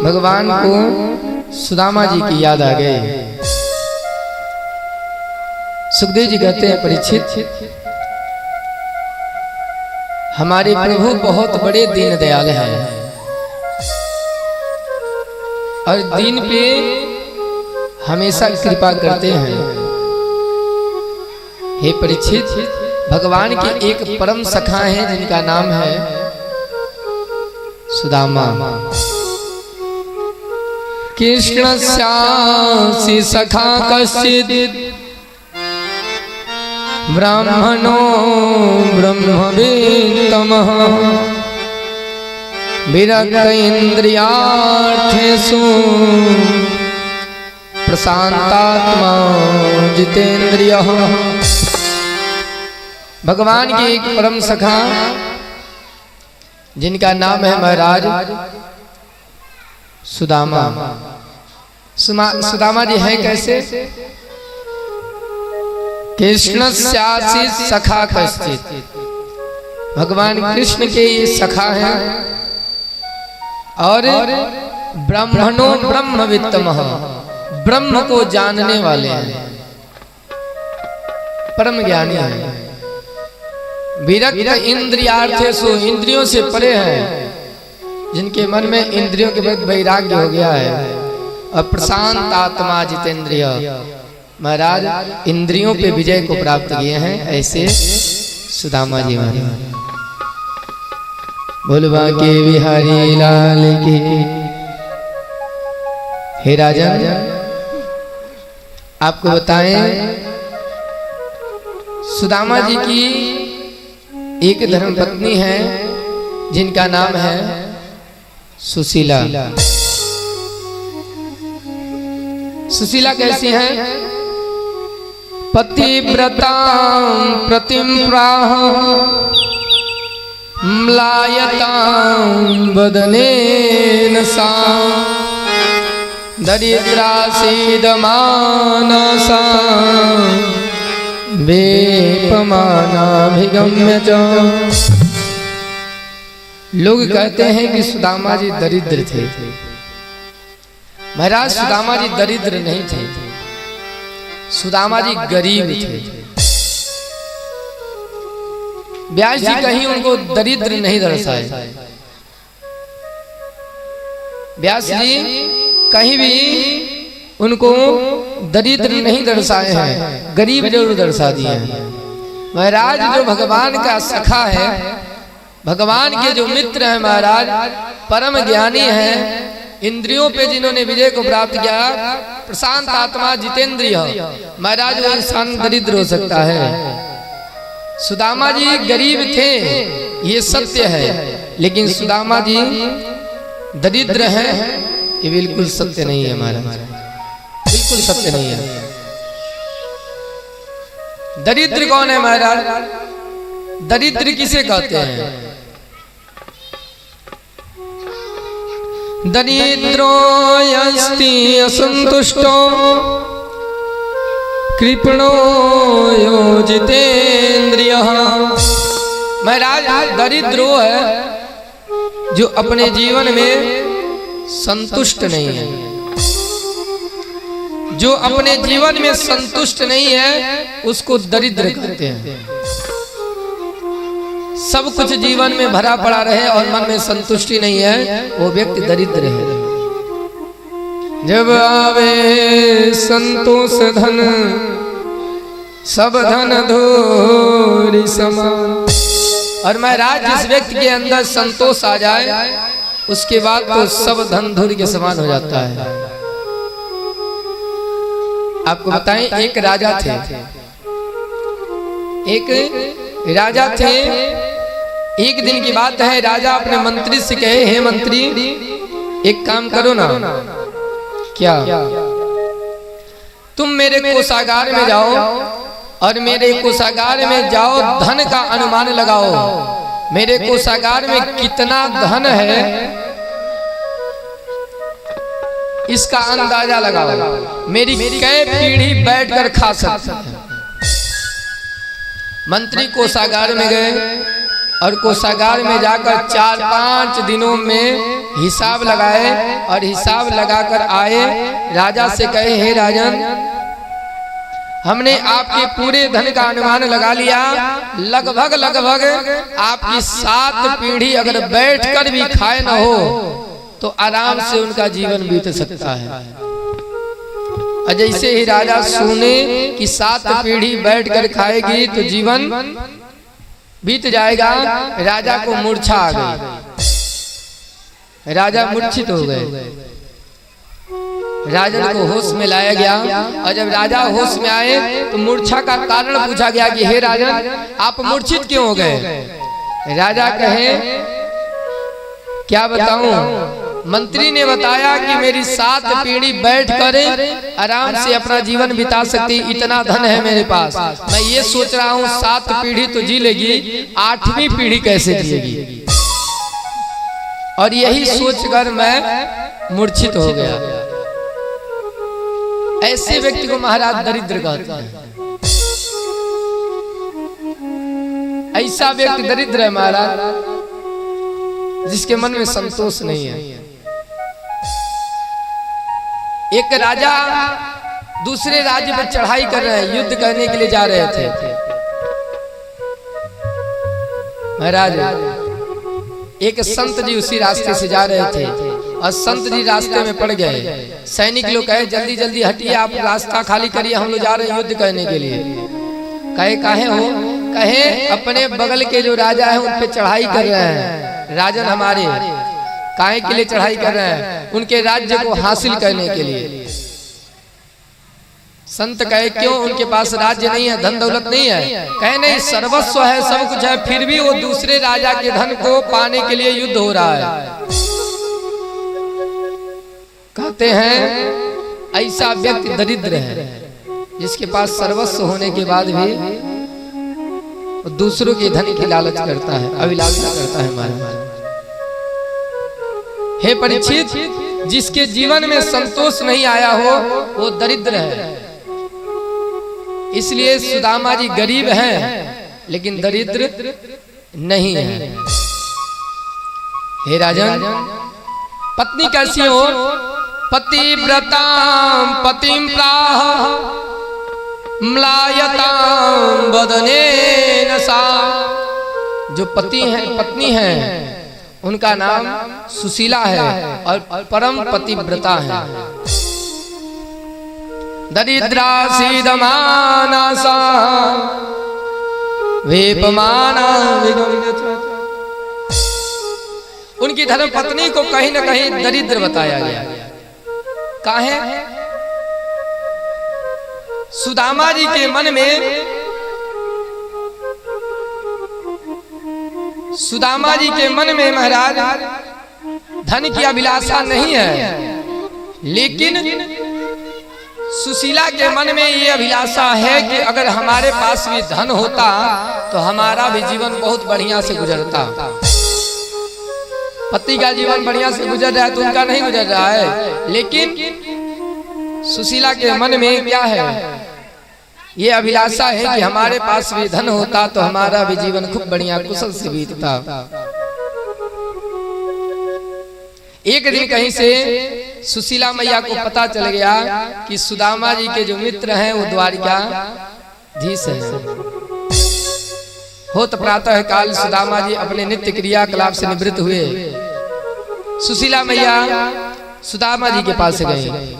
भगवान को सुदामा जी की याद आ गई। सुखदेव जी कहते हैं, परीक्षित हमारे प्रभु बहुत बड़े दीन दयाल हैं और दीन पे हमेशा कृपा करते हैं। हे परीक्षित, भगवान के एक परम सखा हैं जिनका नाम है सुदामा। कृष्णस्यासि सखा कश्चित् ब्राह्मणो ब्रह्मवेत्तमः विरक्त इंद्रियार्थेषु प्रशांतात्मा जितेंद्रियः। भगवान के एक परम सखा जिनका नाम है महाराज सुदामा। सुदामा जी हैं कैसे? कृष्णस्यासि सखा कश्चित्, भगवान कृष्ण के ये सखा हैं और ब्राह्मणों ब्रह्मवित्तमः, ब्रह्म को जानने वाले हैं, परम ज्ञानी हैं। विरक्त इंद्रियार्थेषु, इंद्रियों से परे हैं, जिनके मन में इंद्रियों के प्रति वैराग्य हो गया है। और प्रशांत आत्मा जितेंद्रिय, महाराज इंद्रियों पे विजय को प्राप्त किए हैं, ऐसे सुदामा जी महाराज। बोलबा के बिहारी लाल की। हे राजन, आपको बताएं, सुदामा जी की एक धर्मपत्नी है जिनका नाम है सुशीला। सुशीला कैसी हैं? पतिव्रता प्रतिम्राह म्लायतां वदनेन सा दरिद्रासीद मानसा वेपमानाभिगम्य च। लोग कहते हैं कि सुदामा जी दरिद्र थे। महाराज सुदामा जी दरिद्र नहीं थे, सुदामा जी गरीब थे। व्यास जी कहीं उनको दरिद्र नहीं दर्शाए। व्यास जी कहीं भी उनको दरिद्र नहीं दर्शाए हैं, गरीब जरूर दर्शा दिए हैं। महाराज जो भगवान का सखा है, भगवान के जो मित्र हैं महाराज, परम ज्ञानी हैं, इंद्रियों पे जिन्होंने विजय को प्राप्त किया, प्रशांत आत्मा जितेंद्रिय, महाराज वो इंसान दरिद्र हो सकता है। सुदामा जी गरीब थे, ये सत्य है, लेकिन सुदामा जी दरिद्र हैं, ये बिल्कुल सत्य नहीं है महाराज, बिल्कुल सत्य नहीं है। दरिद्र कौन है महाराज? दरिद्र किसे कहते हैं? दरिद्रो यस्ति असंतुष्टो कृपणो यो जितेंद्रियः। महाराज दरिद्रो है जो अपने जीवन में संतुष्ट नहीं है, जो अपने जीवन में संतुष्ट नहीं है उसको दरिद्र कहते हैं। सब कुछ जीवन में भरा पड़ा रहे और मन में संतुष्टि नहीं है, वो व्यक्ति दरिद्र है। जब आवे संतोष धन सब धन धूरी समान। और महाराज जिस व्यक्ति के अंदर संतोष आ जाए उसके बाद तो सब धन धूरी के समान हो जाता है। आपको बताएं, एक राजा थे, एक राजा थे। एक दिन की बात है, राजा अपने मंत्री से कहे, हे मंत्री एक काम करो ना। क्या? तुम मेरे कोषागार में जाओ और मेरे कोषागार में जाओ, धन का अनुमान लगाओ, मेरे कोषागार में कितना धन है इसका अंदाजा लगाओ, मेरी कई पीढ़ी बैठकर खा सकते हैं। मंत्री कोषागार में गए और कोषागार में जाकर 4-5 दिनों में हिसाब लगाए और हिसाब लगाकर आए, राजा से कहे हे राजन, हमने आपके पूरे धन का अनुमान लगा लिया, लगभग आपकी 7 पीढ़ी अगर बैठकर भी खाए न हो तो आराम से उनका जीवन बीत सकता है। और जैसे ही राजा सुने कि 7 पीढ़ी बैठकर खाएगी तो जीवन बीत जाएगा, राजा को मूर्छा आ गई, राजा मूर्छित हो गए। राजन को होश में लाया गया और जब राजा होश में आए तो मूर्छा का कारण पूछा गया कि हे राजन, आप मूर्छित क्यों हो गए? राजा कहे क्या बताऊं, मंत्री ने बताया कि मेरी 7 पीढ़ी बैठ कर आराम से अपना जीवन बिता सकती, इतना धन है मेरे पास। मैं ये सोच रहा हूँ 7 पीढ़ी तो जी लेगी, 8वीं पीढ़ी कैसे जिएगी? और यही सोचकर मैं मूर्छित हो गया। ऐसे व्यक्ति को महाराज दरिद्र कहते हैं। ऐसा व्यक्ति दरिद्र है महाराज, जिसके मन में संतोष नहीं है। एक राजा दूसरे राज्य पर चढ़ाई कर रहे हैं, युद्ध करने के लिए जा रहे थे। महाराज एक संत जी उसी रास्ते से जा रहे थे और संत जी रास्ते में पड़ गए। सैनिक लोग कहे जल्दी जल्दी हटिए, आप रास्ता खाली करिए, हम लोग जा रहे हैं युद्ध करने के लिए। कहे काहे हो? कहे अपने बगल के जो राजा है उन पे चढ़ाई कर रहे हैं, राजन हमारे काहे के लिए चढ़ाई कर रहे हैं? उनके राज्य को हासिल करने के लिए। संत कहे क्यों, उनके पास राज्य नहीं है, धन दौलत नहीं है? कहे नहीं, सर्वस्व है, सब कुछ है, फिर भी वो दूसरे राजा के धन को पाने के लिए युद्ध हो रहा है। कहते हैं ऐसा व्यक्ति दरिद्र है, जिसके पास सर्वस्व होने के बाद भी दूसरों के धन की लालच करता है, अभिलाषा करता है। महाराज हे परीक्षित, जिसके जीवन में संतोष नहीं आया हो वो दरिद्र है। इसलिए सुदामा जी गरीब हैं लेकिन दरिद्र नहीं है। हे राजन, पत्नी कैसी हो? पतिव्रतां पतिं प्राह म्लायतां वदनेन सा। जो पत्नी है उनका नाम सुशीला है और परम पतिव्रता है। दरिद्रा सीदमाना सा वेपमाना। उनकी धर्म पत्नी को कहीं न कहीं दरिद्र बताया गया। काहे? सुदामा जी के मन में, सुदामा जी के मन में महाराज धन की अभिलाषा नहीं है, लेकिन सुशीला के मन में ये अभिलाषा है कि अगर हमारे पास भी धन होता तो हमारा भी जीवन बहुत बढ़िया से गुजरता। पति का जीवन बढ़िया से गुजर रहा है तो उनका नहीं गुजर रहा है, लेकिन सुशीला के मन में क्या है? ये अभिलाषा है कि हमारे पास भी धन होता तो हमारा भी जीवन खूब बढ़िया कुशल से बीतता। एक दिन कहीं से सुशीला मैया को पता चल गया कि सुदामा जी के जो मित्र हैं वो द्वारिकाधीश हैं। होत प्रातः काल सुदामा जी अपने नित्य क्रियाकलाप से निवृत्त हुए। सुशीला मैया सुदामा जी के पास गई।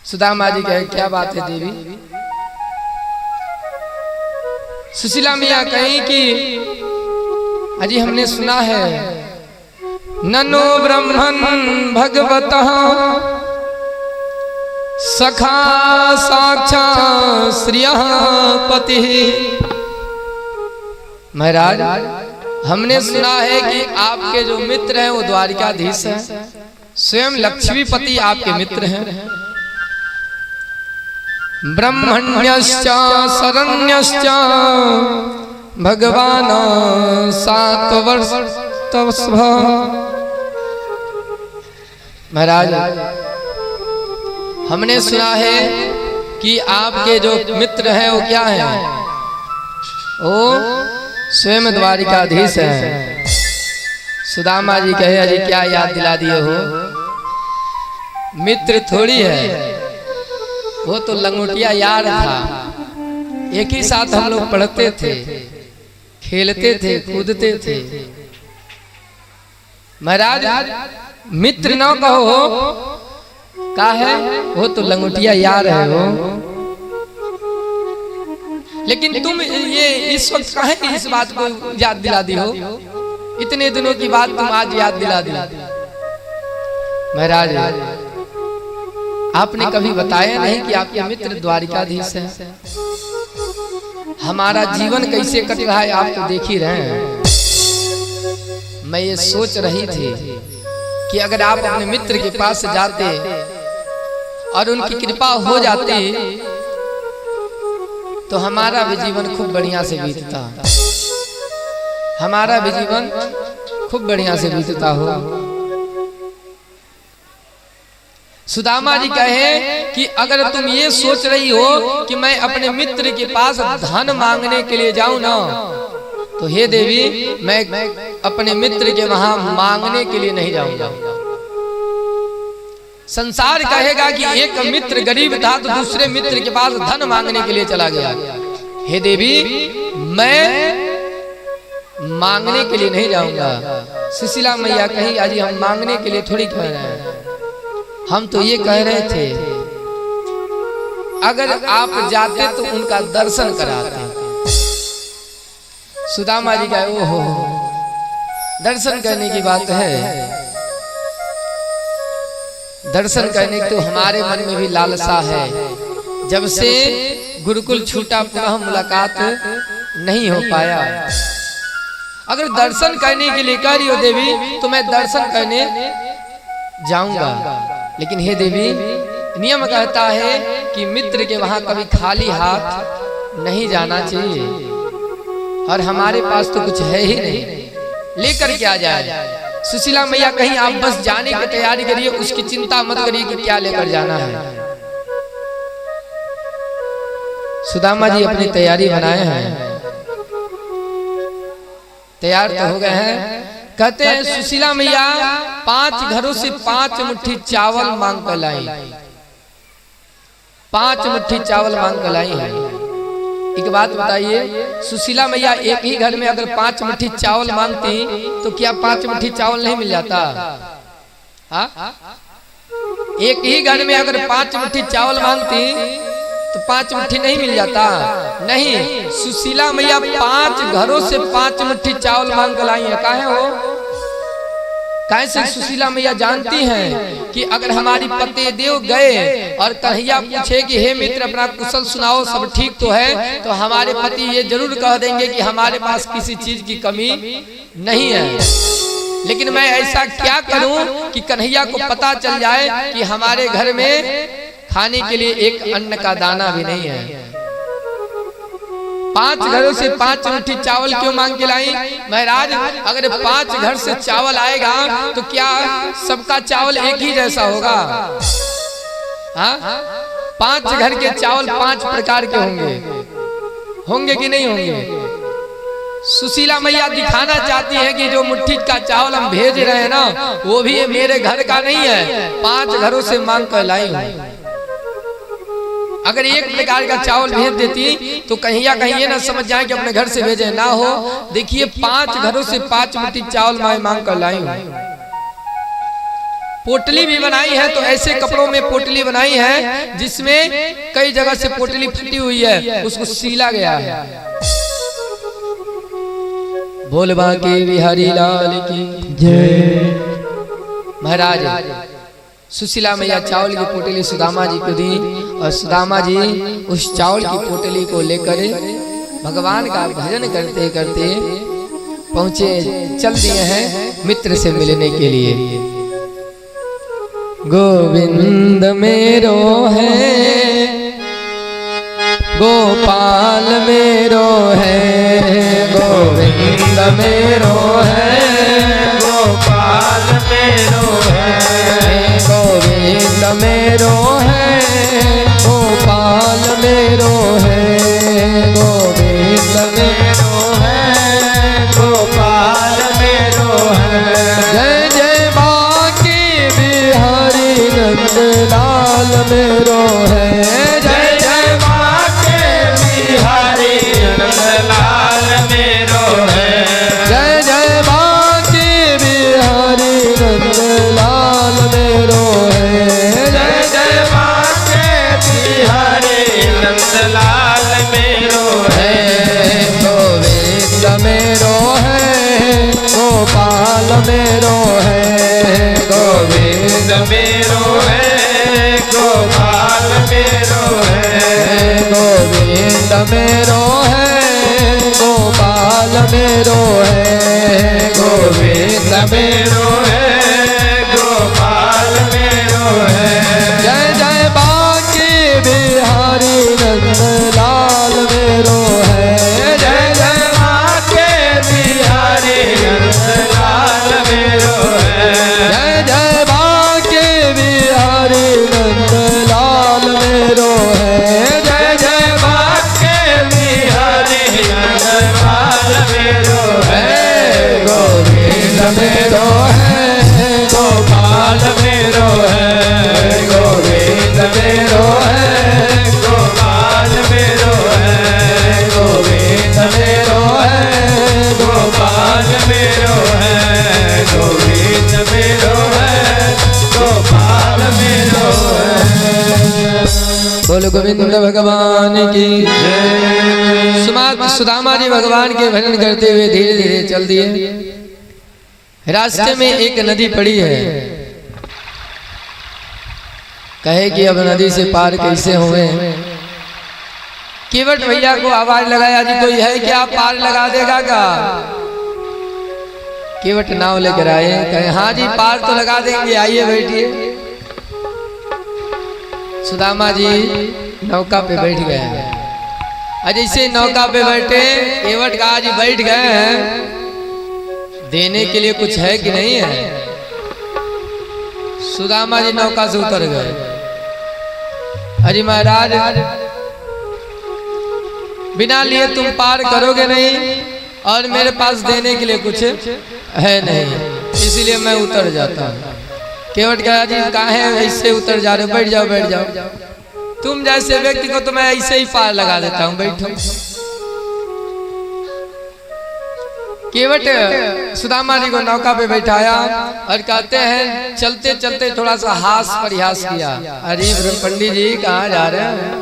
सुदामा जी कहे क्या बात है देवी? सुशीला मैया कहीं कि अजी हमने सुना है ननो ब्रह्मन् भगवतः सखा साक्षात् श्रियः पतिः। महाराज हमने सुना है कि आपके जो मित्र हैं वो द्वारिकाधीश हैं, स्वयं लक्ष्मीपति आपके मित्र हैं। ब्रह्मण्यश्च शरण्यश्च भगवान् सात्वर्तस्व। महाराज हमने सुना है कि आपके जो मित्र हैं वो क्या हैं? वो स्वयं द्वारिकाधीश हैं। सुदामा जी कहे अरे क्या याद दिला दिए हो, मित्र थोड़ी है, वो तो लंगोटिया यार था। एक ही साथ हम लोग पढ़ते थे, खेलते थे, कूदते थे। महाराज मित्र न कहो, का है वो तो लंगोटिया यार है वो। लेकिन तुम ये इस वक्त काहे इस बात को याद दिला दी हो, इतने दिनों की बात तुम आज याद दिला दी। महाराज आपने कभी बताया नहीं कि आपके मित्र द्वारिकाधीश है। हमारा जीवन कैसे कट रहा है आप तो देख ही रहे हैं। मैं ये सोच रही थी कि अगर आप अपने मित्र के पास जाते और उनकी कृपा हो जाती तो हमारा भी जीवन खूब बढ़िया से बीतता, हमारा भी जीवन खूब बढ़िया से बीतता हो। सुदामा जी कहे कि अगर तुम ये सोच रही हो कि मैं अपने मित्र के पास धन मांगने के लिए जाऊं ना, तो हे देवी मैं अपने मित्र के वहां मांगने के लिए नहीं जाऊंगा। संसार कहेगा कि एक मित्र गरीब था तो दूसरे मित्र के पास धन मांगने के लिए चला गया। हे देवी मैं मांगने के लिए नहीं जाऊंगा। सुशीला मैया कही अजी हम मांगने के लिए थोड़ी कह रहे हैं, हम तो ये कह रहे थे अगर आप जाते तो उनका दर्शन कराते। सुदामा जी का ओहो दर्शन करने की बात है, दर्शन करने की तो हमारे मन में भी लालसा है। जब से गुरुकुल छूटा पुनः मुलाकात नहीं हो पाया। अगर दर्शन करने के लिए कह रही हो देवी तो मैं दर्शन करने जाऊंगा, लेकिन हे देवी नियम कहता है कि मित्र के वहां कभी खाली हाथ नहीं जाना चाहिए, और हमारे पास तो कुछ है ही नहीं, लेकर क्या जाए। सुशीला मैया कहीं आप बस जाने की तैयारी करिए, उसकी चिंता मत करिए कि क्या लेकर जाना है। सुदामा जी अपनी तैयारी बनाए हैं, तैयार तो हो गए हैं। कहते हैं सुशीला मैया 5 घरों से 5 मुट्ठी चावल मांग कर लाई, 5 मुट्ठी चावल मांग कर लाई है। एक बात बताइए, सुशीला मैया एक ही घर में अगर 5 मुट्ठी चावल मांगती तो क्या 5 मुट्ठी चावल नहीं मिल जाता? हाँ, एक ही घर में अगर 5 मुट्ठी चावल मांगती तो 5 मुट्ठी नहीं मिल जाता? नहीं, सुशीला मैया 5 घरों से 5 मुट्ठी चावल मांग कर लाई है। काहे हो? कैसे सुशीला मैया जानती हैं कि अगर हमारी पति देव गए और कन्हैया पूछे कि हे मित्र अपना कुशल सुनाओ, सब ठीक तो है, तो हमारे पति ये जरूर कह देंगे कि हमारे पास किसी चीज की कमी नहीं है। लेकिन मैं ऐसा क्या करूं कि कन्हैया को पता चल जाए कि हमारे घर में खाने के लिए एक अन्न का दाना भी नहीं है। 5 घरों से 5 मुट्ठी चावल क्यों मांग के लाई? महाराज अगर 5 घर से चावल आएगा तो क्या सबका चावल एक ही जैसा होगा? हाँ, 5 घर के चावल 5 प्रकार के होंगे कि नहीं होंगे? सुशीला मैया दिखाना चाहती है कि जो मुट्ठी का चावल हम भेज रहे हैं ना, वो भी मेरे घर का नहीं है, 5 घरों से मांग कर लाई हूं। अगर एक प्रकार का चावल भेज देती तो कन्हैया कहीं ये ना समझ जाए कि अपने घर से भेजे ना हो। देखिए 5 घरों से 5 मुट्ठी चावल मांग कर लाई हूं। पोटली भी बनाई है, तो ऐसे कपड़ों में पोटली बनाई है जिसमें कई जगह से पोटली फटी हुई है, उसको सीला गया है। बोल बांके बिहारी लाल की जय। महाराज सुशीला मैया चावल की पोटली सुदामा जी को दी, और सुदामा जी उस चावल की पोटली को लेकर भगवान का भजन करते करते पहुंचे, चल दिए हैं मित्र से मिलने के लिए। गोविंद मेरो है, गोपाल मेरो है, गोविंद मेरो है, गोपाल मेरो है, गोविंद मेरो है, गोपाल मेरो है, गोविंद मेरो है, गोपाल मेरो है। मेरो है। जय जय बांके बिहारी नंदलाल मेरो है। जय जय बांके बिहारी नंदलाल मेरो है। जय जय बांके बिहारी नंदलाल मेरो है। गोविंद मेरो है, गोपाल मेरो है। गोविंद मेरो है, गोपाल मेरो है। गोविंद मेरो है, गोपाल मेरो है। गोविंद मेरो है, गोपाल मेरो है। जय जय बांके बिहारी नंदलाल मेरो है। जय जय बांके बिहारी नंदलाल मेरो है। जय जय बांके बिहारी नंदलाल मेरो है। जय जय बांके बिहारी नंदलाल मेरो है। गोविंद मेरो है, गोपाल मेरो है। गोविंद मेरो है, गोपाल मेरो है। गोविंद मेरो है, गोपाल मेरो है। गोविंद मेरो है, गोपाल मेरो है। बोलो गोविंद भगवान की जय। सुदामा जी भगवान के भजन करते हुए धीरे धीरे चल दिए। रास्ते में एक नदी पड़ी है। कहे कि अब नदी से पार कैसे हुए। केवट भैया को आवाज लगाया, जी कोई है क्या पार लगा देगा का। केवट नाव लेकर आए, कहे हाँ जी पार तो लगा देंगे, आइए बैठिए। सुदामा जी नौका पे बैठ गए। जैसे नौका पे बैठे, केवट कहा जी बैठ गए हैं, देने के लिए कुछ है कि नहीं है। सुदामा जी नौका से उतर गए। अरे महाराज बिना लिए तुम पार करोगे नहीं, और मेरे पास देने के लिए कुछ है नहीं, इसीलिए मैं उतर जाता हूँ। केवट कहा जी कहाँ है ऐसे उतर जा रहे हो, बैठ जाओ बैठ जाओ। तुम जैसे व्यक्ति को तो मैं ऐसे ही पार लगा देता हूँ, बैठो। केवट सुदामा जी को नौका पे बैठाया और कहते हैं चलते चलते थोड़ा सा हास परिहास किया। अरे पंडित जी कहाँ जा रहे हैं।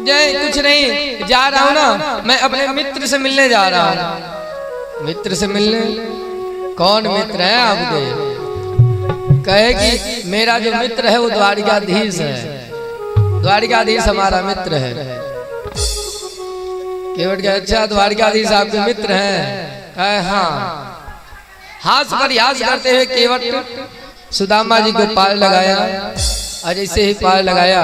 जय कुछ नहीं, जा रहा हूँ ना, मैं अपने मित्र से मिलने जा रहा हूँ। मित्र से मिलने? कौन मित्र है आपके? कहे कि मेरा जो मित्र है वो द्वारिकाधीश है, द्वारिकाधीश हमारा मित्र है। केवट के अच्छा द्वारिकाधीश आपके मित्र हैं? कहे हाँ। हाथ पर याद करते हुए केवट सुदामा जी को पार लगाया, और ऐसे ही पार लगाया।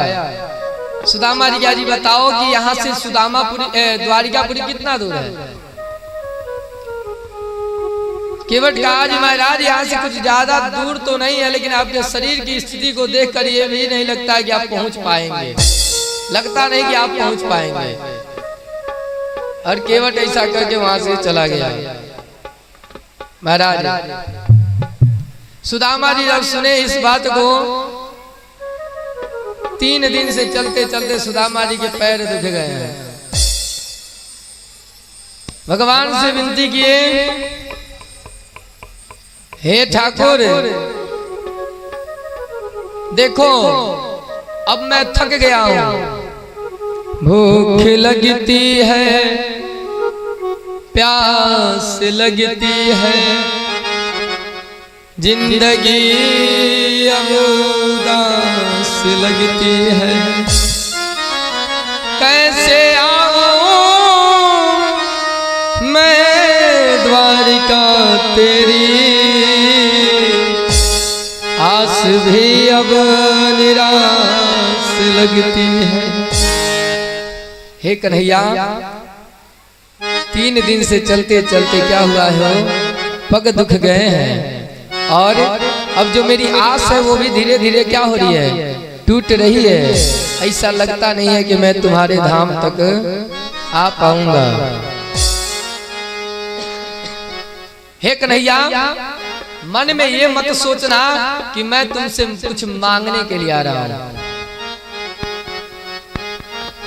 सुदामा जी क्या जी बताओ कि यहाँ से सुदामापुरी द्वारिकापुरी कितना दूर है? केवट कहा जी महाराज यहाँ से कुछ ज्यादा दूर तो नहीं है, लेकिन आपके शरीर की स्थिति को देखकर ये भी नहीं लगता कि आप पहुंच पाएंगे, लगता नहीं कि आप पहुंच पाएंगे। और केवट ऐसा करके वहां से चला गया। महाराज सुदामा जी जब सुने इस बात को, 3 दिन से चलते चलते सुदामा जी के पैर दुख गए हैं। भगवान से विनती किए, हे ठाकुर देखो अब मैं थक गया हूं, भूख लगती है, प्यास लगती है, जिंदगी अब उदास लगती है। कैसे आऊं मैं द्वारिका तेरी, आस भी अब निराश लगती है। हे कन्हैया 3 दिन से चलते चलते क्या हुआ है, पग दुख गए हैं, और अब जो मेरी आस है वो भी धीरे धीरे क्या हो रही है, टूट रही है। ऐसा लगता नहीं है कि मैं तुम्हारे धाम तक आ पाऊंगा। हे कन्हैया मन में ये मत सोचना कि मैं तुमसे कुछ मांगने के लिए आ रहा हूं।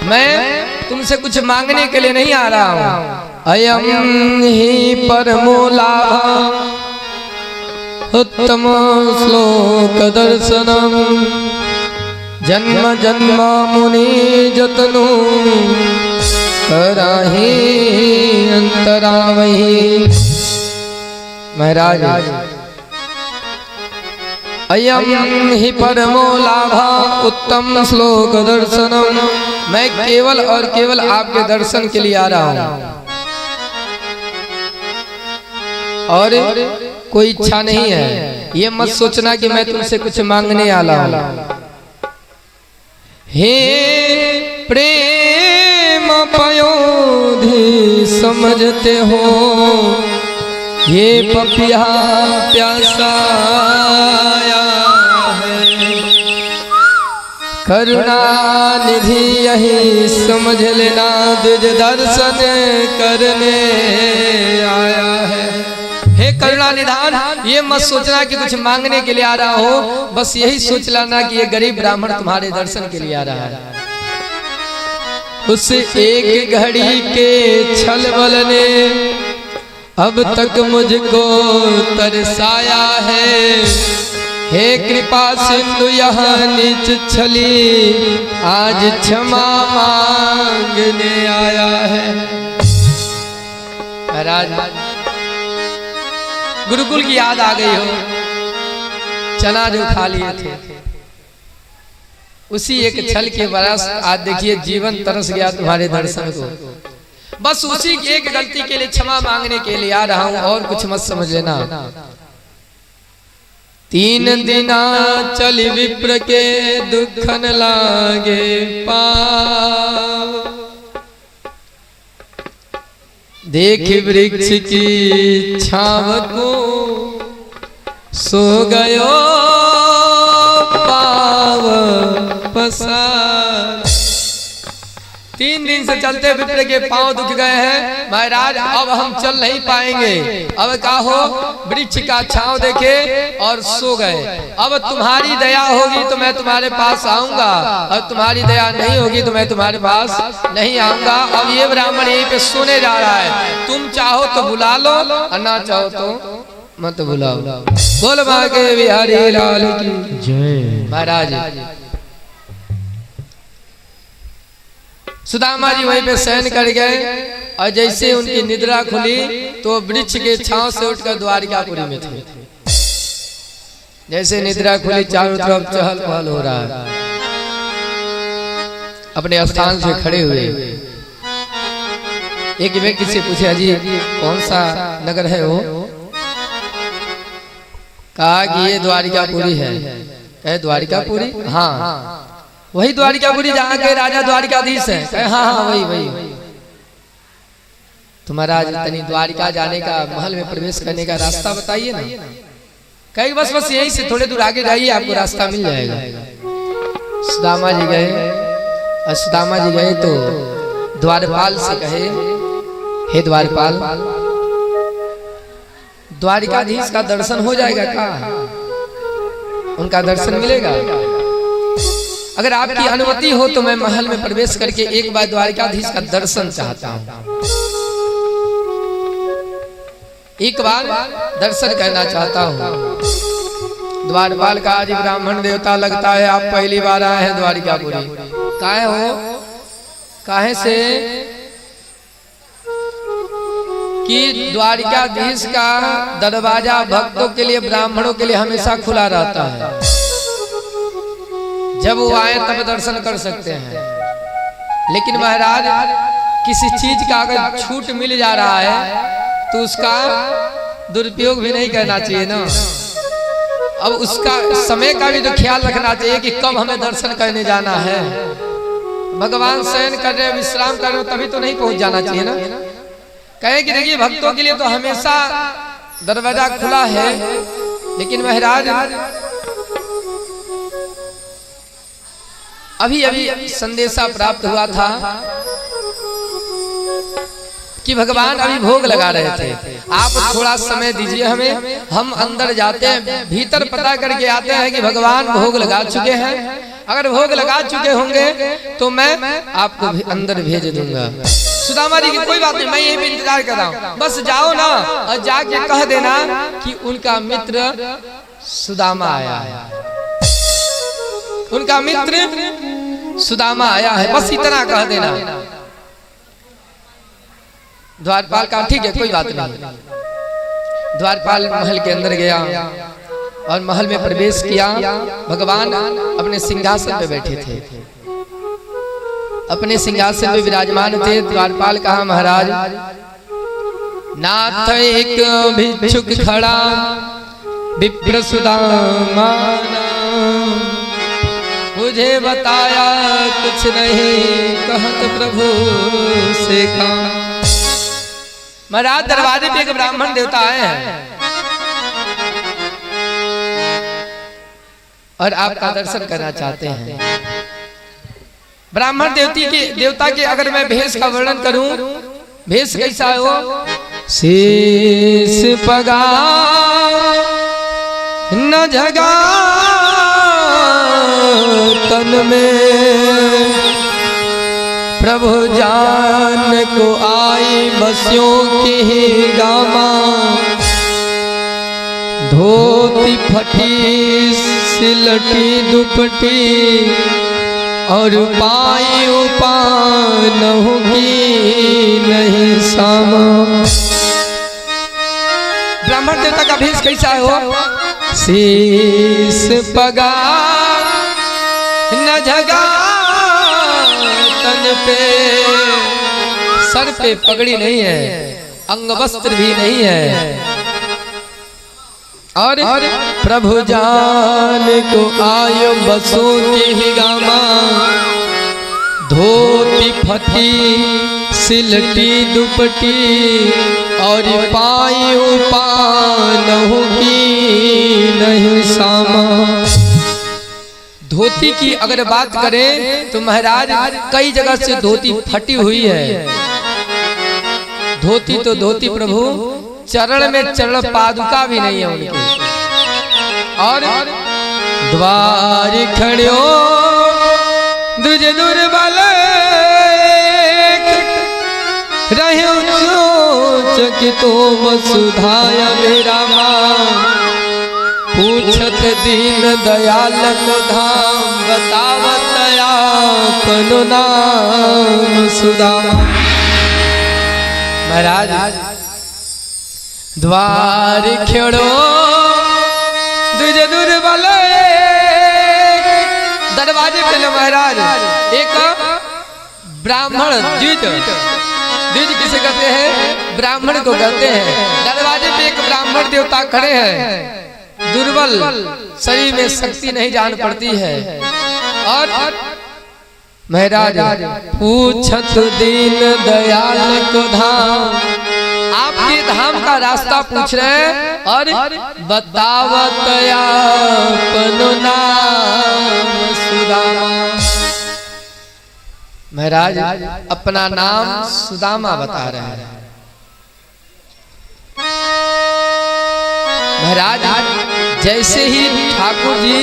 मैं तुमसे कुछ मांगने के लिए नहीं आ रहा हूं। अयम ही परमो लाभ उत्तम श्लोक दर्शनम जन्म जन्म मुनि जतनु कराही अंतरा वही। महाराज अयम ही परमो लाभ उत्तम श्लोक दर्शनम, मैं केवल और केवल आपके दर्शन के लिए आ रहा हूं और कोई इच्छा नहीं है। ये मत सोचना कि मैं तुमसे कुछ मांगने आला हूं। हे प्रेम पयोधि समझते हो, ये पपिया प्यासाया है, करुणा निधि यही समझ लेना, तुझ दर्शन करने आया है। हे करुणा निधान, ये मत सोचना कि कुछ मांगने के लिए आ रहा हो, बस यही सोच लेना कि ये गरीब ब्राह्मण तुम्हारे दर्शन के लिए आ रहा है। उस एक घड़ी के छल बल ने अब तक मुझको तरसाया है, हे कृपा सिंधु यहाँ नीच छली, आज क्षमा मांगने आया है। महाराज गुरुकुल की याद आ गई हो, चना जो खा लिए थे उसी एक छल के बरस आज देखिए जीवन तरस गया तुम्हारे दर्शन को। बस उसी एक गलती के लिए क्षमा मांगने के लिए आ रहा हूं और कुछ मत समझ लेना। 3 दिना चली विप्र के दुखन लागे पाव, देख वृक्ष की छाव को सो गयो पाव पसार। 3 दिन से चलते विप्र के पांव दुख गए हैं महाराज, अब हम चल नहीं पाएंगे। अब क्या हो, वृक्ष का छांव देखे और सो गए। अब तुम्हारी दया होगी तो मैं तुम्हारे पास आऊंगा, और तुम्हारी दया नहीं होगी तो मैं तुम्हारे पास नहीं आऊंगा। अब ये ब्राह्मण यहीं पे सोने जा रहा है, तुम चाहो तो बुला लो और ना चाहो तो मत बुलाओ। बोल भागे बिहारी लाल की जय। महाराज सुदामा जी वहीं पे शयन कर गए और जैसे उनकी निद्रा खुली तो वृक्ष के छांव से उठकर द्वारिकापुरी में थे। जैसे निद्रा खुली चारों तरफ चहल पहल हो रहा है। अपने स्थान से खड़े हुए एक व्यक्ति से पूछे, अजी कौन सा नगर है वो? कहा कि ये द्वारिकापुरी है। कहे द्वारिकापुरी? हाँ वही द्वारिकापुरी जहाँ के राजा द्वारिकाधीश है। कहे हाँ हाँ वही वही। तुम्हारा तनी द्वारिका जाने का, महल में प्रवेश करने का रास्ता बताइए ना। कहे बस बस यहीं से थोड़े दूर आगे जाइए आपको रास्ता मिल जाएगा। सुदामा जी गए और सुदामा जी गए तो द्वारपाल से कहे, हे द्वारपाल द्वारिकाधीश का दर्शन हो जाएगा क्या? उनका दर्शन मिलेगा? अगर आपकी अनुमति हो तो मैं महल में प्रवेश करके एक बार द्वारिकाधीश का दर्शन चाहता हूं, एक बार दर्शन करना चाहता हूं। द्वारपाल का आज ब्राह्मण देवता लगता है, आप पहली बार आए हैं द्वारिकापुरी। काहे हो? काहे से कि द्वारिकाधीश का दरवाजा भक्तों के लिए, ब्राह्मणों के लिए हमेशा खुला रहता है। जब वो आए तब दर्शन कर सकते हैं। लेकिन महाराज किसी चीज का अगर छूट मिल जा रहा है तो उसका दुरुपयोग भी नहीं करना चाहिए ना। अब उसका समय का भी तो ख्याल रखना चाहिए कि कब हमें दर्शन करने जाना है। भगवान शयन कर रहे, विश्राम कर रहे, तभी तो नहीं पहुंच जाना चाहिए ना। कहे कि देखिए भक्तों के लिए तो हमेशा दरवाजा खुला है, लेकिन महाराज अभी अभी संदेशा प्राप्त हुआ था कि कि भगवान अभी भोग लगा रहे थे, आप थोड़ा समय दीजिए हमें, हम अंदर जाते हैं, भीतर पता करके आते हैं कि भगवान भोग लगा चुके हैं। अगर भोग लगा चुके होंगे तो मैं आपको अंदर भेज दूंगा। सुदामा जी की कोई बात नहीं, मैं यहीं पे इंतजार कर रहा हूँ, बस जाओ ना और जाके कह देना कि उनका मित्र सुदामा आया है, उनका मित्र सुदामा आया है, बस इतना कह देना। द्वारपाल का ठीक है, कोई बात नहीं। द्वारपाल महल के अंदर गया और महल में प्रवेश किया। भगवान अपने सिंहासन पे बैठे थे, अपने सिंहासन पे विराजमान थे। द्वारपाल कहा, महाराज नाथ एक भिक्षुक खड़ा विप्र सुदामा, मुझे बताया कुछ नहीं, कहत प्रभु से कहा। महाराज दरवाजे पे एक ब्राह्मण देवता आए हैं और आपका दर्शन करना चाहते हैं। ब्राह्मण देवता के अगर मैं भेष का वर्णन करूं, भेष कैसा है वो? शीश पगा न जगा तन में, प्रभु जान को आई बस्यों की ही गामा, धोती फटी सिलटी दुपटी और पाई उपानहु की नहीं सामा। ब्राह्मण देवता का भेष कैसा है हो? शीश पगा न जगा तन पे, सर पे पगड़ी नहीं है, अंग वस्त्र भी नहीं है, और प्रभु जान को आयो बसों की ही गामा, धोती फटी सिलटी दुपटी और पाई उपानहु की नहीं सामा। धोती की अगर बात करें तो महाराज कई जगह से धोती फटी हुई है। धोती तो धोती प्रभु, चरण में चरण पादुका भी नहीं है उनके। और द्वार खड़ो दुज दुर्बल रहे चकितो वसुधाया मेरा माँ, पूछत दीन दयाल को धाम, बतावत आपनो नाम सुदामा। महाराज द्वार खेड़ो दुज दुर्बल, दरवाजे पे महाराज एक ब्राह्मण द्विज किसे कहते हैं? ब्राह्मण को कहते हैं। दरवाजे पे एक ब्राह्मण देवता खड़े हैं, दुर्बल, शरीर में शक्ति नहीं जान पड़ती है। और महाराज पूछत दीन दयाल को धाम, आपके धाम का रास्ता पूछ रहे हैं और बतावत आपनो नाम सुदामा। महाराज अपना नाम सुदामा बता रहे हैं। महाराज जैसे ही ठाकुर जी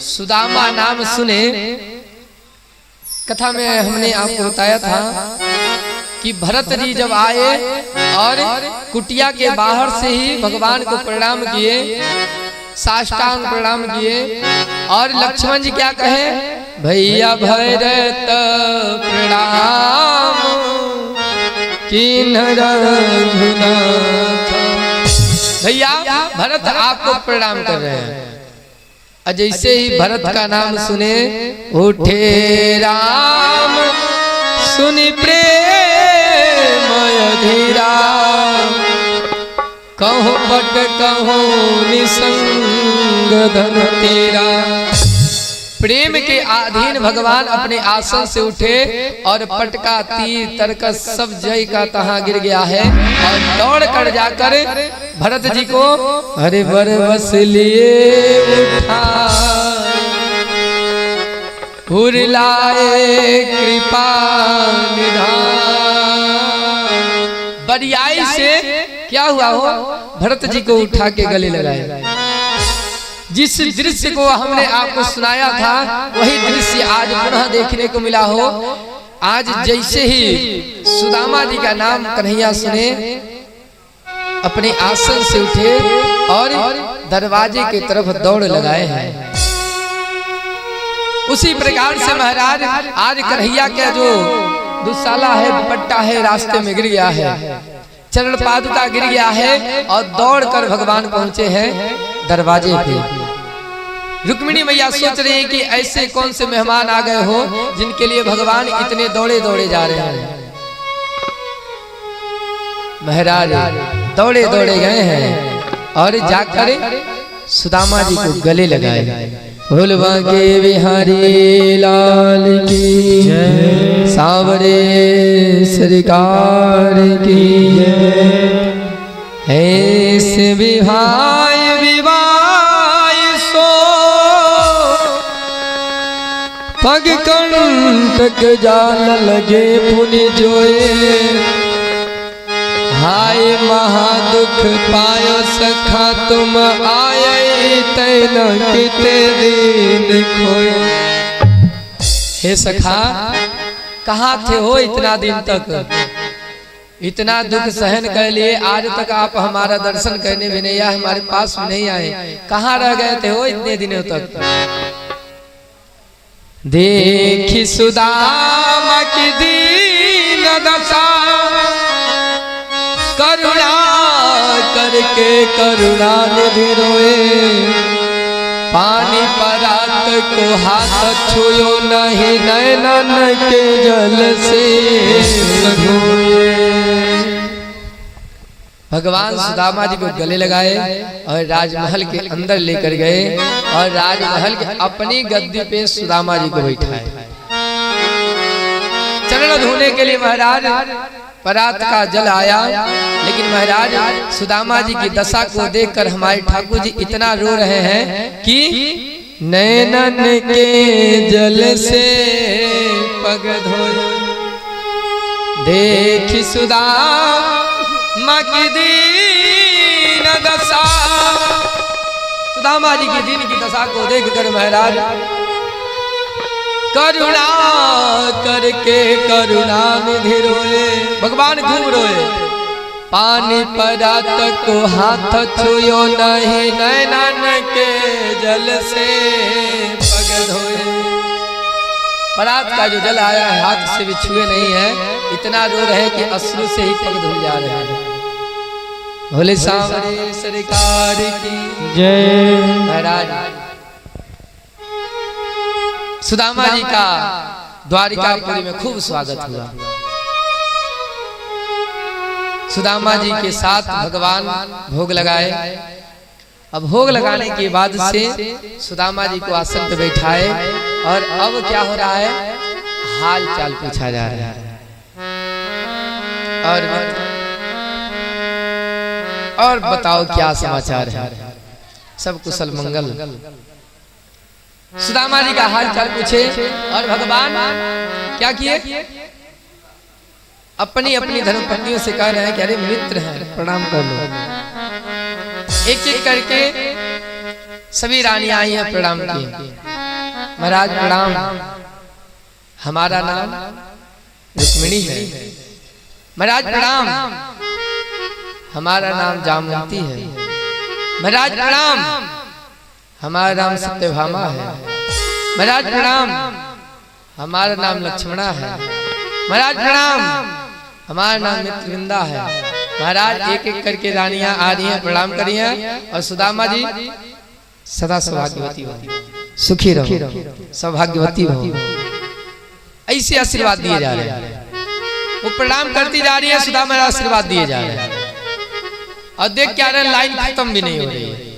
सुदामा नाम सुने, कथा में हमने आपको बताया था कि भरत जी जब आए और कुटिया के बाहर से ही भगवान को प्रणाम किए, साष्टांग प्रणाम किए, और लक्ष्मण जी क्या कहे? भैया भरत प्रणाम किन रघुनाथ। भैया भरत आपको प्रणाम कर रहे हैं। जैसे ही भरत का नाम सुने, उठे राम सुनि प्रेम अधीरा, कहो पट कहो निसंग धन तेरा। प्रेम के अधीन भगवान अपने आसन से उठे और पटका तीर तरकस सब जय का तहां गिर गया है, और दौड़ कर जाकर भरत जी को हरे वर बस लिए उठा, लाए कृपा निधान, बरियाई से क्या हुआ हो, भरत जी को उठा के गले लगाए। जिस दृश्य को हमने आपको सुनाया था वही दृश्य आज पुनः देखने को मिला हो। आज जैसे ही सुदामा जी का नाम कन्हैया सुने, अपने आसन से उठे और दरवाजे की तरफ दौड़ लगाए हैं। उसी प्रकार से महाराज आज कन्हैया का जो दुशाला है, दुपट्टा है, रास्ते में गिर गया है, चरण पादुका गिर गया है और दौड़कर भगवान पहुंचे हैं दरवाजे पे। रुक्मिणी मैया सोच रही है कि ऐसे कौन से मेहमान आ गए हो जिनके लिए भगवान इतने दौड़े दौड़े जा रहे हैं। महाराज दौड़े दौड़े गए हैं और जाकर सुदामा जी को गले लगाए। भोलवा के बिहारी लाल की जय, सांवरे सरकार की जय। ऐसे विहाय विवाय सो पग कंटक जान लगे पुनि जोए। हाय महादुख पायो सखा तुम आए तैना किते दिन खोए। हे सखा कहाँ थे हो इतना दिन तक, इतना दुख सहन कर लिए, आज तक आप हमारा दर्शन करने भी नहीं आए, हमारे पास भी नहीं आए, कहाँ रह गए थे हो इतने दिनों तक। देखी सुदामा की दीन दशा, करुणा करके करुणा निधि रोए। पानी परात को हाथ छुयो नहीं, नैनन के जल से धोए। भगवान सुदामा जी को गले लगाए और राजमहल के अंदर लेकर गए और राजमहल के अपनी गद्दी पे सुदामा जी को बैठाए। चरण धोने के लिए महाराज परात का जल आया, लेकिन महाराज सुदामा जी की दशा को देखकर हमारे ठाकुर जी इतना रो रहे हैं कि नैनन के जल से पग धोए। देखी सुदामा की दीन दशा, सुदामा जी की दीन की दशा को देखकर महाराज करुणा करके करुणा निधि रोए। भगवान खूब रोए। पानी परात को हाथ छुयो नहीं, नैनन के जल से पग धोए। परात का जो जल आया है हाथ से भी छुए नहीं है, इतना रो रहे कि अश्रु से ही पग धुल जा रहे हैं। भोले सांवरे सरकार की जय। महाराज सुदामा जी का द्वारिकापुरी में खूब स्वागत हुआ। सुदामा जी के साथ भगवान भोग लगाए। अब भोग लगाने के बाद से सुदामा जी को आसन पे बैठाए और अब क्या हो रहा है, हाल चाल पूछा जा रहा है। और बताओ क्या समाचार है, सब कुशल मंगल। सुदामा जी का हाल चाल पूछे और भगवान क्या किए, अपनी अपनी धर्मपत्नियों से कह रहे हैं कि अरे मित्र हैं प्रणाम कर लो। एक एक करके सभी रानियां आई हैं, प्रणाम की। महाराज प्रणाम, हमारा नाम रुक्मिणी है। महाराज प्रणाम, हमारा नाम जामवंती है। महाराज प्रणाम, हमारा नाम सत्यभामा है। महाराज प्रणाम, हमारा नाम लक्ष्मणा है। महाराज प्रणाम, हमारा नाम मित्रविंदा है। महाराज एक एक करके रानियां आ रही हैं, प्रणाम करी हैं और सुदामा जी सदा सौभाग्यवती हो, सुखी रहो, सौभाग्यवती हो, ऐसे आशीर्वाद दिए जा रहे हैं। वो प्रणाम करती जा रही है, सुदामा आशीर्वाद दिए जा रहे हैं। और देख क्या रहे, लाइन खत्म भी नहीं हो रही है।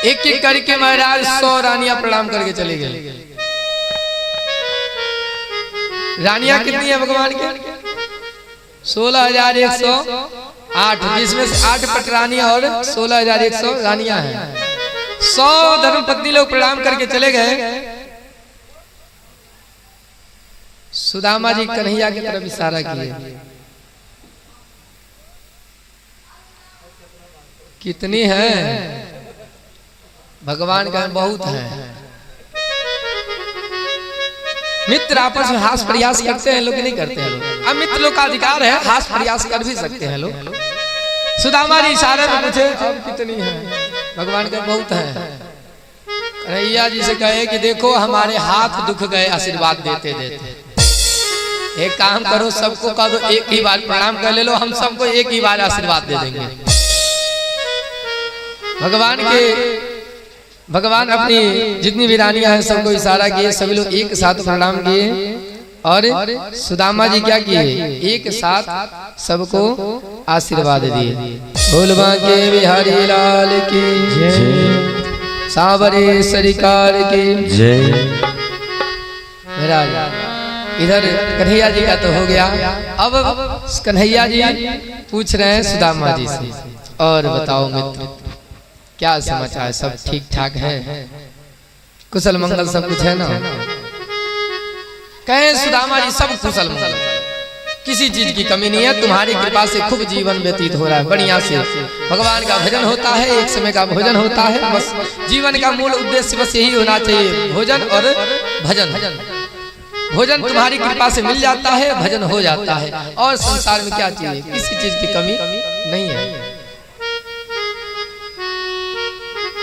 एक एक करके महाराज 100 रानियां प्रणाम करके चली गई। रानियां कितनी है भगवान के? 16,108, जिसमें से 8 पटरानियां और 16,100 रानियां हैं। 100 धर्मपत्नी लोग प्रणाम करके चले गए। सुदामा जी कन्हैया की तरफ इशारा किए, कितनी है? भगवान का बहुत है। मित्र आपस में हास प्रयास करते हैं, लोग नहीं करते हैं लोग। अब मित्र लोग का अधिकार है, हास प्रयास कर भी सकते हैं लोग। सुदामा जी इशारे में पूछे अब कितनी है? भगवान का बहुत है। कन्हैया जी से कहे कि देखो हमारे हाथ दुख गए आशीर्वाद देते देते, एक काम करो सबको कह दो एक ही बार प्रणाम कर ले लो, हम सबको एक ही बार आशीर्वाद दे देंगे। भगवान अपनी जितनी भी रानियां हैं सबको इशारा किए, सभी लोग एक साथ प्रणाम किए और सुदामा जी क्या किए? एक साथ सबको आशीर्वाद दिए। बोलबा के बिहारी लाल की जय, सावरे सरकार की जय। महाराज इधर कन्हैया जी का तो हो गया, अब कन्हैया जी पूछ रहे हैं सुदामा जी से, और बताओ मित्र क्या समाचार, सब ठीक ठाक है? कुशल मंगल सब कुछ है ना? कहे सुदामा जी सब कुशल मंगल, किसी चीज की कमी नहीं है, तुम्हारी कृपा से खूब जीवन व्यतीत हो रहा है बढ़िया से। भगवान का भजन होता है, एक समय का भोजन होता है, बस जीवन का मूल उद्देश्य बस यही होना चाहिए, भोजन और भजन। भोजन तुम्हारी कृपा से मिल जाता है, भजन हो जाता है, और संसार में क्या चाहिए? किसी चीज की कमी नहीं है।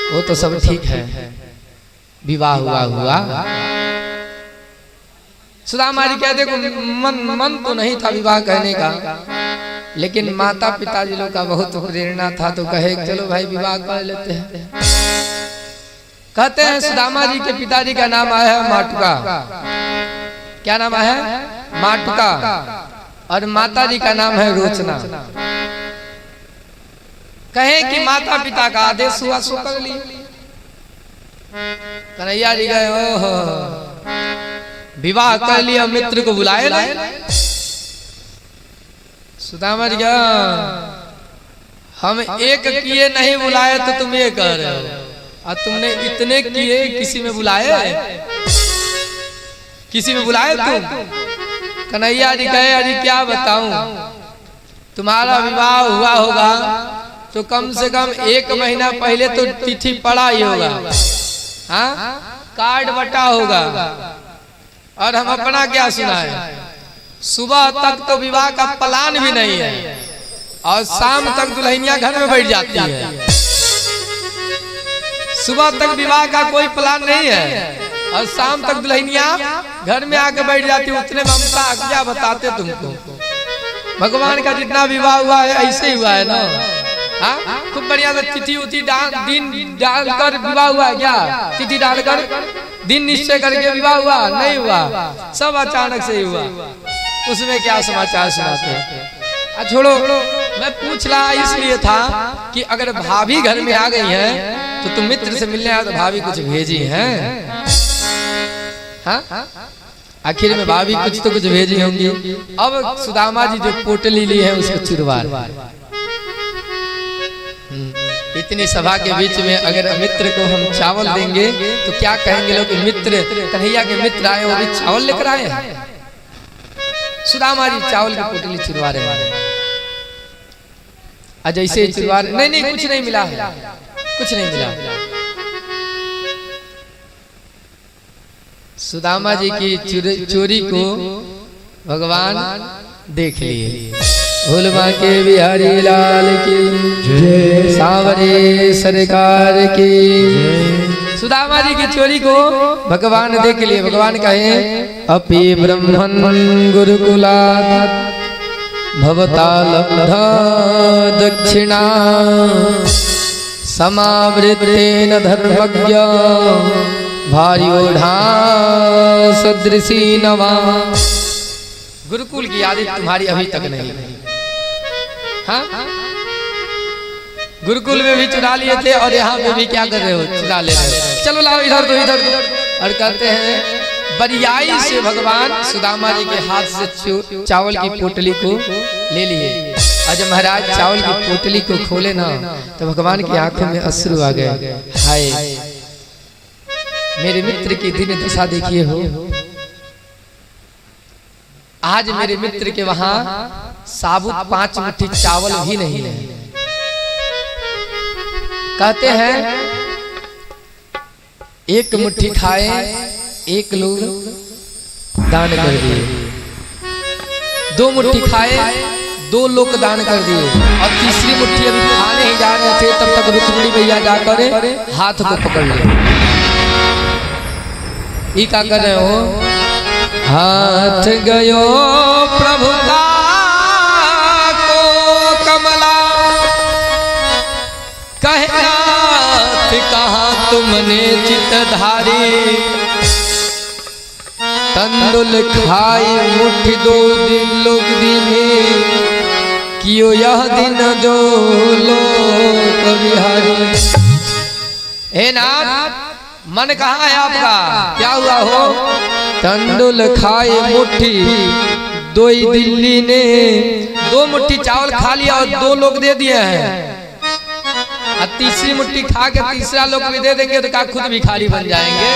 वो तो सब ठीक है, विवाह हुआ। सुदामा जी कहते मन तो नहीं था विवाह करने का, लेकिन माता पिताजी लोग का बहुत प्रेरणा था, तो कहे चलो भाई विवाह कर लेते हैं। कहते हैं सुदामा जी के पिताजी का नाम आया है माटुका। क्या नाम है? माटुका। और माता जी का नाम है रोचना। कहे कि माता पिता का आदेश हुआ सो कर ली। कन्हैया जी गए, ओहो विवाह कर लिया, मित्र को बुलाए ना। सुदामा जी गया, हम एक किए नहीं बुलाए तो तुम ये कह रहे हो, और तुमने इतने किए किसी में बुलाए? किसी में बुलाए तुम? कन्हैया जी कहे अरे क्या बताऊं, तुम्हारा विवाह हुआ होगा तो कम से कम 1 महीना पहले तो तिथि पड़ा ही होगा, हाँ कार्ड बटा होगा, और हम अपना क्या सुनाए, सुबह तक तो विवाह का प्लान भी नहीं है, और शाम तक दुल्हनिया घर में बैठ जाती है। सुबह तक विवाह का कोई प्लान नहीं है, और शाम तक दुल्हनिया घर में आके बैठ जाती। उतने ममता क्या बताते तुमको। भगवान का जितना विवाह हुआ है ऐसे ही हुआ है ना, हाँ खूब बढ़िया से तिथि उथि दिन डालकर विवाह हुआ है क्या? तिथि डालकर दिन निश्चय करके विवाह हुआ नहीं हुआ, सब अचानक से ही हुआ। उसमें क्या समाचार सुनाते हैं? छोड़ो, मैं पूछ रहा इसलिए था कि अगर भाभी घर में आ गई है तो तुम मित्र से मिलने आए तो भाभी कुछ भेजी है, हाँ आखिर में भाभी कुछ तो कुछ भेजी होंगी। अब सुदामा जी जो पोटली ली है उसको चुरवा, इतनी सभा के बीच में अगर मित्र को हम चावल देंगे तो क्या कहेंगे लोग, मित्र कन्हैया के मित्र आए वो भी चावल लेकर आए हैं। सुदामा जी चावल की पोटली चुरवा रहे हैं, जैसे चुरवा रहे, नहीं कुछ नहीं मिला है, कुछ नहीं मिला। सुदामा जी की चोरी को भगवान देख लिए। भोलबा के बिहारी लाल की जय, सावरे सरकार की जय। सुदामा जी की चोरी को भगवान देख लिए। भगवान कहे अपि ब्रह्मन् गुरुकुलात् भवता लब्धा दक्षिणा समावृतेन धर्मज्ञ भार्योढ़ा सदृशी नवा। गुरुकुल की आदत तुम्हारी अभी तक नहीं, हाँ गुरुकुल में भी चुरा लिए थे और यहाँ पे भी क्या कर रहे हो, चुरा ले रहे हो। चलो लाओ इधर तो इधर तो। और कहते हैं बरियाई से भगवान सुदामा जी के हाथ से चावल की पोटली को ले लिए। और जब महाराज चावल की पोटली को खोले ना तो भगवान की आंखों में अश्रु आ गए। हाय मेरे मित्र की दिन दशा देखिए हो, आज मेरे मित्र के वहां साबुत 5 मुट्ठी चावल भी नहीं है। कहते हैं एक मुट्ठी खाए एक लोग दान कर दिए, 2 मुट्ठी खाए 2 लोग दान कर दिए, और तीसरी मुट्ठी अभी खाने ही जा रहे थे तब तक रुक्मिणी मैया जाकर हाथ को पकड़ लिया। ये क्या कर रहे हो? हाथ गयो प्रभु का को कमला, कहनाथ कहा तुमने चितधारी, तंदुल खाई मुट्ठी 2 दिन लोग दीने, कियो यह दिन जो लोक बिहारी। हे नाथ, मन कहाँ है आपका? क्या हुआ हो? तंदुल खाए मुट्ठी 2 दिल्ली ने, 2 मुट्ठी चावल खा लिया और 2 लोग दे दिए हैं, और तीसरी मुट्ठी खा के तीसरा लोग भी दे देंगे तो क्या खुद भिखारी बन जाएंगे?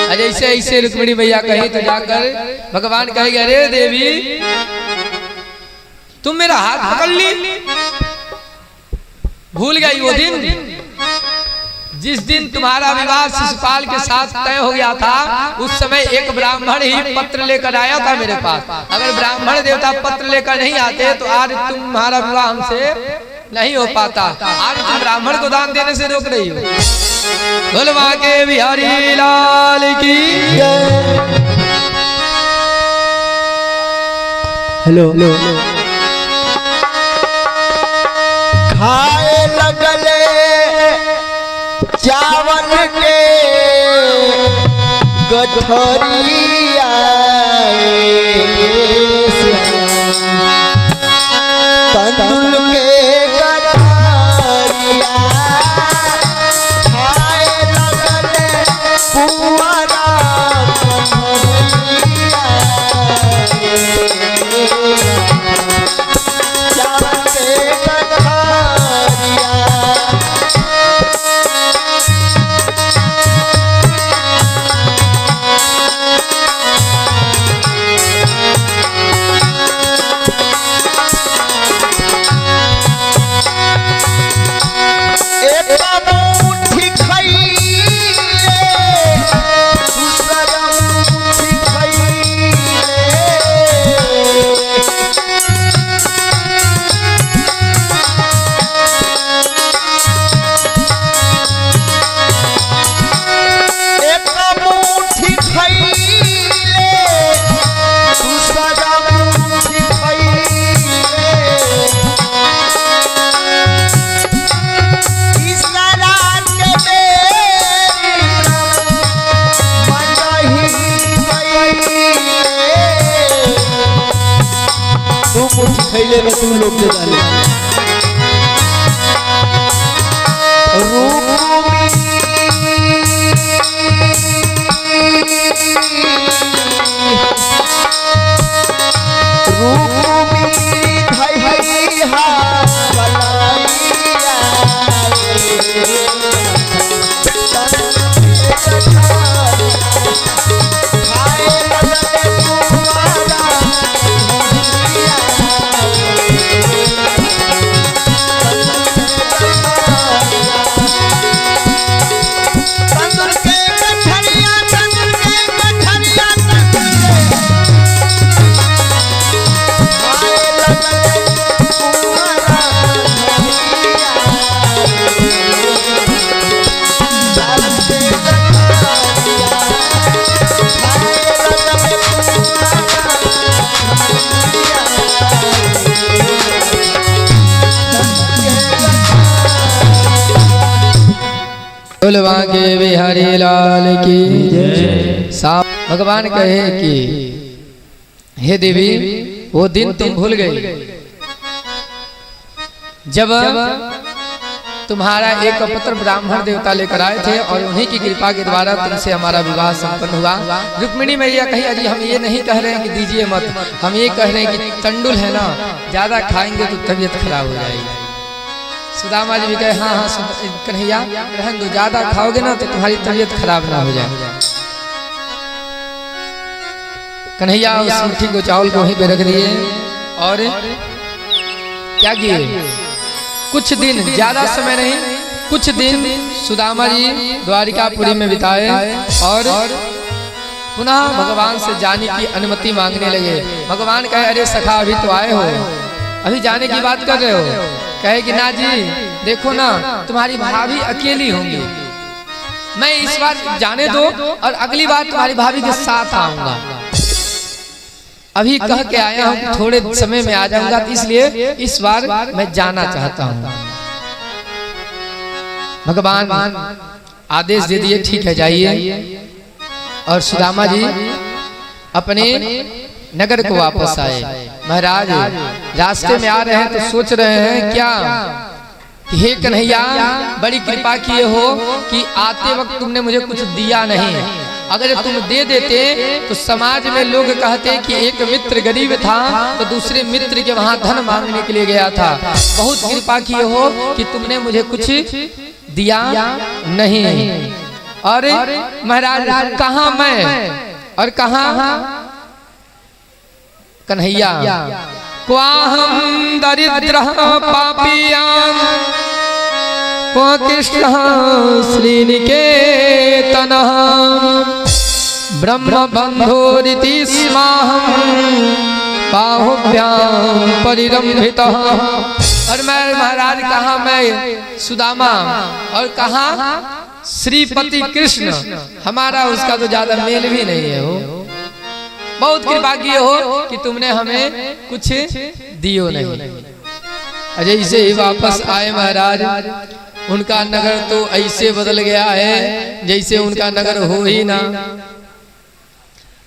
अरे ऐसे ऐसे रुक्मिणी मैया कही तो जाकर भगवान कहेगा, अरे देवी तुम मेरा हाथ पकड़ ली, भूल गई वो दिन जिस दिन तुम्हारा विवाह शिशुपाल के साथ तय हो गया था। उस समय एक ब्राह्मण ही पत्र लेकर आया था मेरे पास। अगर ब्राह्मण देवता पत्र लेकर नहीं आते तो आज तुम्हारा विवाह हमसे नहीं हो पाता। आज तुम ब्राह्मण को दान देने से रोक रही हो। बोलवा के बिहारी लाल की। हेलो खाए लगले चावल के गठरिया, तंदुल के गठरिया, खाए लगले कुंवरा कन्हैया, चावल के गठरिया। खैले में तू लोग के जाने बोलवा के बिहारी लाल की साहब। भगवान कहे कि हे देवी वो दिन तुम भूल गई जब तुम्हारा एक पत्र ब्राह्मण देवता लेकर आए थे और उन्हीं की कृपा के द्वारा तुमसे हमारा विवाह संपन्न हुआ। रुक्मिणी मैया कही अजी हम ये नहीं कह रहे हैं कि दीजिए मत, हम ये कह रहे हैं कि तंडुल है ना, ज्यादा खाएंगे तो तबीयत खराब हो जाएगी। सुदामा जी भी कहे हाँ हाँ कन्हैया रहन दो, ज्यादा खाओगे ना तो तुम्हारी तबीयत खराब ना हो जाए। कन्हैया उस मुट्ठी को चावल को वहीं पे रख दिए और क्या किए कुछ दिन, ज्यादा समय नहीं, कुछ दिन सुदामा जी द्वारिकापुरी में बिताए और पुनः भगवान से जाने की अनुमति मांगने लगे। भगवान कहे, अरे सखा अभी तो आए हो, अभी जाने की बात कर रहे हो? कहे कि ना जी देखो ना, तुम्हारी भाभी अकेली होंगी, मैं इस बार जाने दो और अगली बार तुम्हारी भाभी के साथ आऊंगा। अभी कह के आया हूँ कि थोड़े समय में आ जाऊंगा, इसलिए इस बार मैं जाना चाहता हूँ। भगवान आदेश दे दिए, ठीक है जाइए। और सुदामा जी अपने नगर को वापस आए। महाराज रास्ते में आ रहे हैं तो सोच रहे हैं क्या, हे कन्हैया बड़ी कृपा किए हो कि आते वक्त तुमने मुझे कुछ दिया नहीं। अगर तुम दे देते तो समाज में लोग कहते कि एक मित्र गरीब था तो दूसरे मित्र के वहां धन मांगने के लिए गया था। बहुत कृपा किए हो कि तुमने मुझे कुछ दिया नहीं। और महाराज कहाँ मैं और कहाँ कन्हैया, क्वाहम दरिद्र पापियां क्व कृष्ण श्रीनिकेतन ब्रह्म बंधोरिति स्माहं बाहुभ्यां परिरंभितः। और मैं महाराज कहाँ मैं सुदामा और कहाँ श्रीपति कृष्ण, हमारा उसका तो ज्यादा मेल भी नहीं है। हो बहुत कृपा किए हो कि तुमने हमें कुछ दियो नहीं। अजय जैसे ही वापस आए महाराज, उनका नगर तो ऐसे बदल गया है जैसे उनका नगर हो ही ना।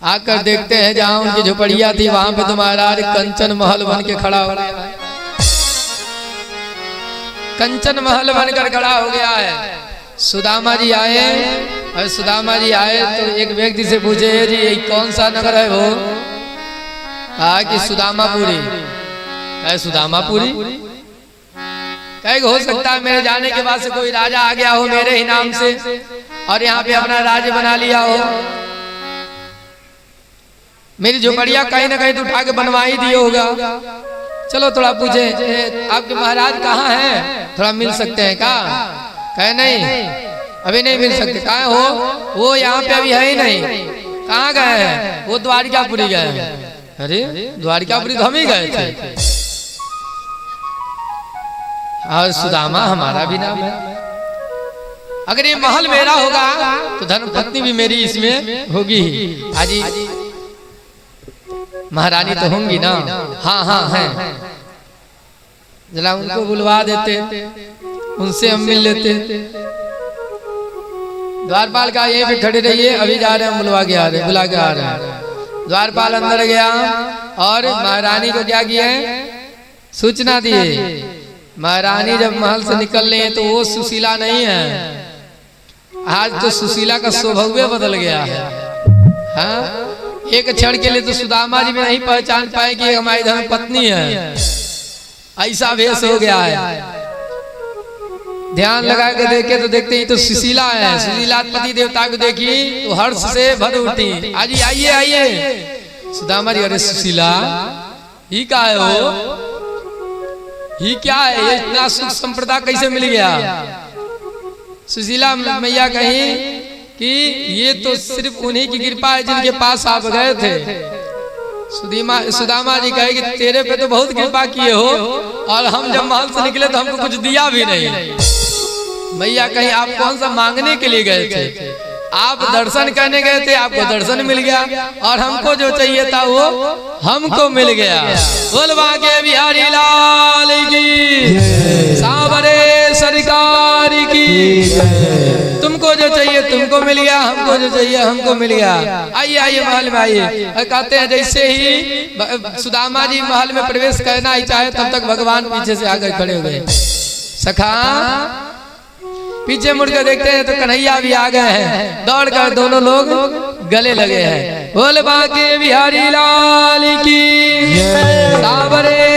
आकर देखते हैं जहाँ उनकी झोपड़िया थी वहां पे तो महाराज कंचन महल बन के खड़ा हो गया, कंचन महल बनकर खड़ा हो गया है। सुदामा जी आए और सुदामा जी आए तो एक व्यक्ति से पूछे, जी ये कौन सा नगर है? वो कहा कि सुदामापुरी। है सुदामापुरी? कहे हो सकता है मेरे जाने के बाद से कोई राजा आ गया हो मेरे ही नाम से और यहाँ पे अपना राज्य बना लिया हो। मेरी झोपड़िया कहीं ना कहीं तो उठा के बनवा ही दिया होगा। चलो थोड़ा पूछे, आपके महाराज कहाँ हैं, थोड़ा मिल सकते हैं क्या? कहे नहीं अभी नहीं मिल सकते। कहा हो वो यहाँ पे अभी है ही नहीं। कहाँ गए हैं? वो द्वारिकापुरी गए हैं। अरे द्वारिकापुरी तो हम ही गए थे। और सुदामा हमारा भी नाम है। अगर ये महल मेरा होगा तो धर्मपत्नी भी मेरी इसमें होगी। आजी महारानी तो होंगी ना? हाँ हाँ हैं। जरा उनको बुलवा देते, उनसे हम मिल लेते। द्वारपाल का यहीं पे खड़े रहिए, अभी जा रहे हैं, बुला के आ रहे हैं। द्वारपाल अंदर गया और महारानी को क्या किया है, सूचना दिए। महारानी जब महल से निकल रही है तो वो सुशीला नहीं है। आज तो सुशीला का स्वभाव बदल गया है। हाँ? एक क्षण के लिए तो सुदामा जी में नहीं पहचान पाए कि हमारी धर्म पत्नी है। ऐसा भेष हो गया है। ध्यान लगा के देखे तो देखते ही तो सुशीला है। सुशीला पति देवता को देखी तो हर्ष से भर उठी। आज आइए आइए। सुदामा जी, अरे सुशीला ही क्या है वो, ही क्या है, ये इतना सुख संप्रदा कैसे मिल गया? सुशीला मैया कही कि ये तो सिर्फ उन्हीं की कृपा है जिनके पास आप गए थे। सुदामा जी कहे कि तेरे पे तो बहुत कृपा किए हो और हम जब महल से निकले तो हमको कुछ दिया भी नहीं। मैया कहीं आप कौन सा मांगने के लिए गए थे? आप दर्शन करने गए थे, आपको दर्शन मिल गया और हमको जो चाहिए था वो हमको मिल गया। बोलवा के बिहारी लाल की, सांवरे सरकार की। तुमको जो चाहिए तुमको मिल गया, हमको जो चाहिए हमको मिल गया। आइए आइए महल में आइए। कहते हैं जैसे ही सुदामा जी महल में प्रवेश करना ही चाहे तब तक भगवान पीछे से आकर खड़े हो गए। सखा पीछे मुड़कर देखते हैं तो कन्हैया भी आ गए हैं। दौड़कर दोनों लोग गले लगे हैं। बोल बाके बिहारी लाल की, सांवरे